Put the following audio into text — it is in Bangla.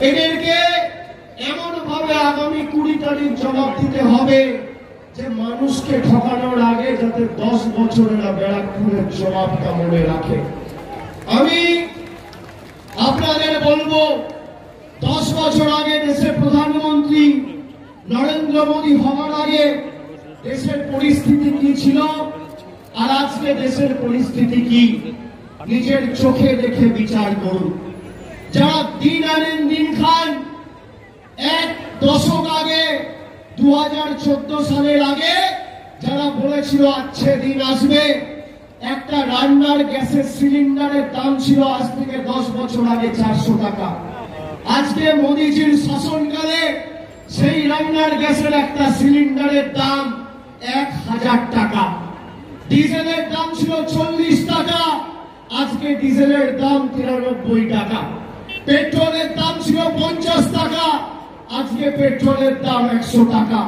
এদেরকে এমন ভাবে আগামী 20 তারিখ জবাব দিতে হবে যে মানুষকে ঠকানোর আগে যাতে 10 বছরের ব্যারাকপুরের জবাবটা মনে রাখে। আমি আপনাদের বলবো 10 বছর আগে দেশের প্রধানমন্ত্রী নরেন্দ্র মোদী হওয়ার আগে দেশের পরিস্থিতি কি ছিল আর আজকে দেশের পরিস্থিতি কি নিজের চোখে দেখে বিচার করুন। যারা দিন আনেন দিন খান, এক দশক আগে 2014 সালের আগে যারা বলেছিল আচ্ছে দিন আসবে, একটা রান্নার গ্যাসের সিলিন্ডারের দাম ছিল আজ থেকে 10 বছর আগে 400 টাকা। আজকে মোদীজির শাসনকালে সেই রান্নার গ্যাসের একটা সিলিন্ডারের দাম 1000 টাকা। ডিজেলের দাম ছিল 40 টাকা, আজকে ডিজেলের দাম 93 টাকা। পেট্রোলের দাম ছিল 50 টাকা, আজকে পেট্রোলের দাম 100 টাকা।